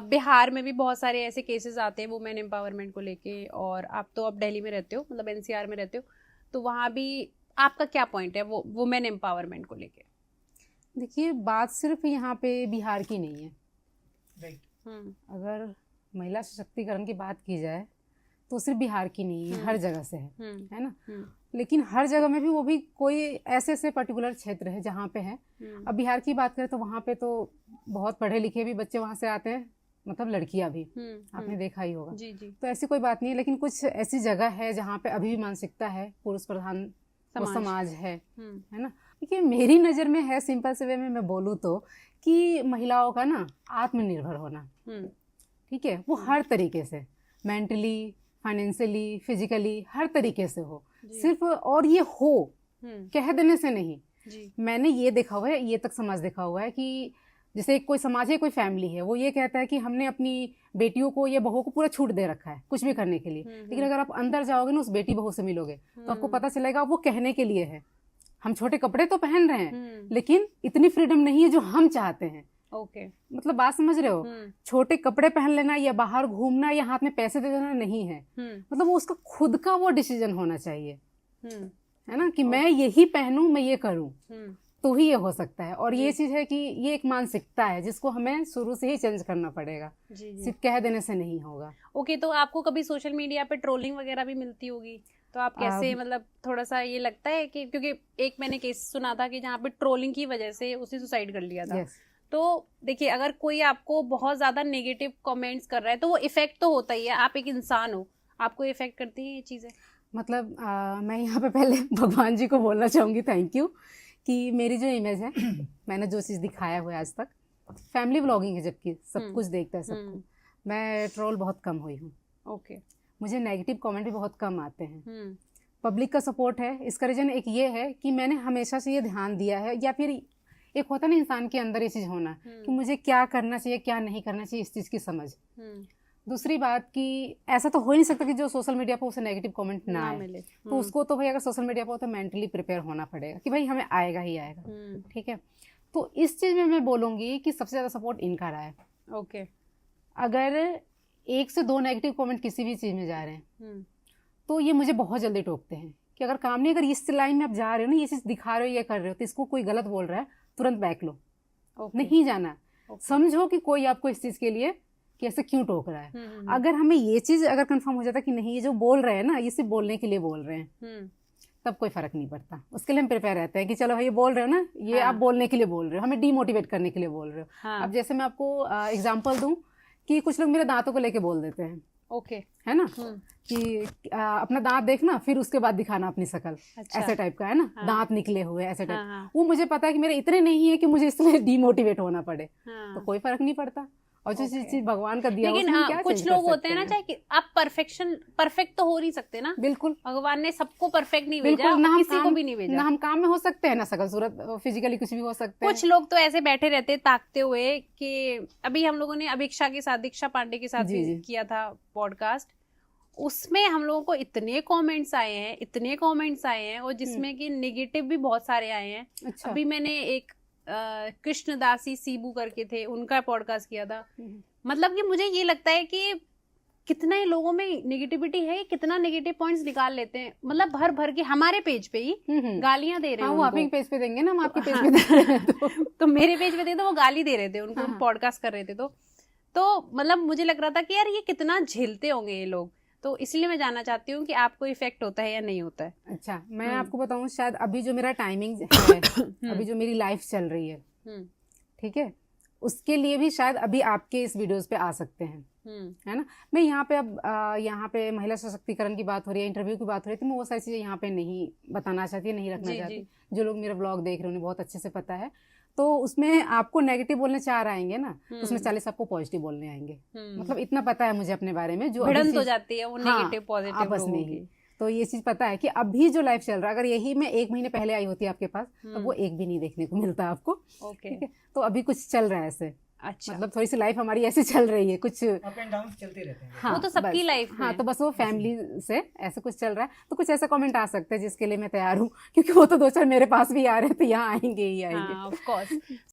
बिहार में भी बहुत सारे ऐसे केसेस आते हैं वुमेन एम्पावरमेंट को लेके, और आप तो अब दिल्ली में रहते हो, मतलब एनसीआर में रहते हो, तो वहाँ भी आपका क्या पॉइंट है वो वुमेन एम्पावरमेंट को लेके? देखिए, बात सिर्फ यहाँ पे बिहार की नहीं है। राइट। अगर महिला सशक्तिकरण की बात की जाए तो सिर्फ बिहार की नहीं है, हर जगह से है ना। लेकिन हर जगह में भी वो भी कोई ऐसे ऐसे पर्टिकुलर क्षेत्र है जहाँ पे है। अब बिहार की बात करें तो वहाँ पे तो बहुत पढ़े लिखे भी बच्चे वहाँ से आते हैं, मतलब लड़कियां भी, आपने देखा ही होगा। जी जी। तो ऐसी कोई बात नहीं है, लेकिन कुछ ऐसी जगह है जहाँ पे अभी भी मानसिकता है पुरुष प्रधान वो समाज है ना। देखिए, मेरी नज़र में है, सिंपल से वे में मैं बोलूँ तो, कि महिलाओं का ना आत्मनिर्भर होना, ठीक है, वो हर तरीके से, मेंटली, फाइनेंशियली, फिजिकली, हर तरीके से हो। सिर्फ और ये हो कह देने से नहीं। मैंने ये देखा हुआ है, ये तक समाज देखा हुआ है कि जैसे कोई समाज है, कोई फैमिली है, वो ये कहता है कि हमने अपनी बेटियों को या बहू को पूरा छूट दे रखा है कुछ भी करने के लिए। लेकिन अगर आप अंदर जाओगे ना, उस बेटी बहू से मिलोगे, तो आपको पता चलेगा वो कहने के लिए है। हम छोटे कपड़े तो पहन रहे हैं, लेकिन इतनी फ्रीडम नहीं है जो हम चाहते हैं। ओके। मतलब बात समझ रहे हो? छोटे कपड़े पहन लेना या बाहर घूमना या हाथ में पैसे दे देना नहीं है। मतलब वो उसका खुद का वो डिसीजन होना चाहिए, है ना, कि मैं यही पहनूं, मैं ये करूं, तो ही ये हो सकता है। और ये चीज है कि ये एक मानसिकता है जिसको हमें शुरू से ही चेंज करना पड़ेगा, सिर्फ कह देने से नहीं होगा। ओके, तो आपको कभी सोशल मीडिया पे ट्रोलिंग वगैरह भी मिलती होगी, तो आप कैसे, मतलब थोड़ा सा ये लगता है कि, क्योंकि एक मैंने केस सुना था कि जहाँ पे ट्रोलिंग की वजह से उसने सुसाइड कर लिया था। तो देखिए, अगर कोई आपको बहुत ज्यादा नेगेटिव कमेंट्स कर रहा है तो वो इफेक्ट तो होता ही है, आप एक इंसान हो, आपको इफेक्ट करती है ये चीजें? मतलब मैं यहाँ पे पहले भगवान जी को बोलना चाहूंगी थैंक यू, कि मेरी जो इमेज है, मैंने जो चीज़ दिखाया हुआ है आज तक, फैमिली व्लॉगिंग है, जबकि सब कुछ देखता है सबको, मैं ट्रोल बहुत कम हुई हूँ। ओके। मुझे नेगेटिव कमेंट भी बहुत कम आते हैं। पब्लिक का सपोर्ट है। इसका रीजन एक ये है कि मैंने हमेशा से ये ध्यान दिया है, या फिर एक होता ना इंसान के अंदर ये चीज़ होना कि मुझे क्या करना चाहिए क्या नहीं करना चाहिए, इस चीज़ की समझ। दूसरी बात कि ऐसा तो हो ही नहीं सकता कि जो सोशल मीडिया पर उसे नेगेटिव कमेंट ना मिले, तो उसको तो भाई अगर सोशल मीडिया पर हो तो मेंटली प्रिपेयर होना पड़ेगा कि भाई हमें आएगा ही आएगा, ठीक है। तो इस चीज़ में मैं बोलूँगी कि सबसे ज़्यादा सपोर्ट इनका रहा है। ओके। अगर 1 से 2 नेगेटिव कमेंट किसी भी चीज़ में जा रहे हैं तो ये मुझे बहुत जल्दी टोकते हैं कि अगर काम नहीं, अगर इस लाइन में आप जा रहे हो ना, ये चीज़ दिखा रहे हो, ये कर रहे हो, तो इसको कोई गलत बोल रहा है, तुरंत बैक लो। नहीं जाना। समझो कि कोई आपको इस चीज़ के लिए कि ऐसे क्यों टोक रहा है। अगर हमें ये चीज अगर कंफर्म हो जाता कि नहीं, ये जो बोल रहे हैं ना, ये सिर्फ बोलने के लिए बोल रहे हैं, तब कोई फर्क नहीं पड़ता। उसके लिए हम प्रिपेयर रहते हैं कि चलो भाई ये बोल रहे हो ना, ये आप बोलने के लिए बोल रहे हो, हमें डीमोटिवेट करने के लिए बोल रहे हो। अब जैसे मैं आपको एग्जाम्पल दूं कि कुछ लोग मेरे दांतों को लेके बोल देते हैं, ओके, है ना, कि अपना दांत देखना फिर उसके बाद दिखाना अपनी शक्ल। अच्छा। ऐसे टाइप का है ना, दांत निकले हुए ऐसे टाइप। वो मुझे पता है कि मेरे इतने नहीं है कि मुझे इसलिए डीमोटिवेट होना पड़े, तो कोई फर्क नहीं पड़ता। और जो चीज भगवान का दिया, लेकिन हाँ, कुछ लोग होते हैं ना, चाहे कि आप परफेक्ट तो हो नहीं सकते ना। बिल्कुल, भगवान ने सबको परफेक्ट नहीं भेजा, ना किसी को भी नहीं भेजा। ना हम काम में हो सकते हैं, ना शकल सूरत फिजिकली कुछ भी हो सकते हैं। कुछ लोग तो ऐसे बैठे रहते ताकते हुए कि अभी हम लोगों ने अभिक्षा के साथ, दीक्षा पांडे के साथ भी किया था पॉडकास्ट, उसमें हम लोगों को इतने कमेंट्स आए हैं और जिसमें कि नेगेटिव भी बहुत सारे आए हैं। अच्छा। अभी मैंने एक कृष्णदासी सीबू करके थे, उनका पॉडकास्ट किया था। मतलब कि मुझे ये लगता है कि कितना ही लोगों में नेगेटिविटी है, कितना नेगेटिव पॉइंट्स निकाल लेते हैं, मतलब भर भर के हमारे पेज पे ही गालियां दे रहे हैं। वो आपके पेज पे देंगे ना, हम आपके पेज पे दे रहे हैं तो मेरे पेज पे थे तो वो गाली दे रहे थे उनको, हम पॉडकास्ट कर रहे थे। तो मतलब मुझे लग रहा था कि यार ये कितना झेलते होंगे ये लोग। तो इसलिए मैं जानना चाहती हूँ कि आपको इफेक्ट होता है या नहीं होता है। अच्छा, मैं आपको बताऊं, शायद अभी जो मेरा टाइमिंग है अभी जो मेरी लाइफ चल रही है, ठीक है, उसके लिए भी शायद अभी आपके इस वीडियोस पे आ सकते हैं, है ना। मैं यहाँ पे अब यहाँ पे महिला सशक्तिकरण की बात हो रही है, इंटरव्यू की बात हो रही है, तो मैं वो सारी चीजें यहाँ पे नहीं बताना चाहती, नहीं रखना चाहती। जो लोग मेरा ब्लॉग देख रहे हैं उन्हें बहुत अच्छे से पता है। तो उसमें आपको नेगेटिव बोलने 4 आएंगे ना, तो उसमें 40 आपको पॉजिटिव बोलने आएंगे। मतलब इतना पता है मुझे अपने बारे में, जो भिड़ंत हो जाती है वो नेगेटिव पॉजिटिव आपस में ही। तो ये चीज पता है कि अभी जो लाइफ चल रहा है, अगर यही मैं 1 महीने पहले आई होती आपके पास, तो वो एक भी नहीं देखने को मिलता आपको। ठीक है, तो अभी कुछ चल रहा है ऐसे। अच्छा, मतलब थोड़ी सी लाइफ हमारी ऐसी चल रही है, कुछ अप एंड डाउन चलते रहते हैं। हाँ, वो तो सबकी लाइफ में। हाँ, तो बस वो फैमिली से ऐसा कुछ चल रहा है, तो कुछ ऐसा कमेंट आ सकता है जिसके लिए मैं तैयार हूँ, क्योंकि वो तो 2-4 मेरे पास भी आ रहे हैं, तो यहाँ आएंगे ही आएंगे। Of course.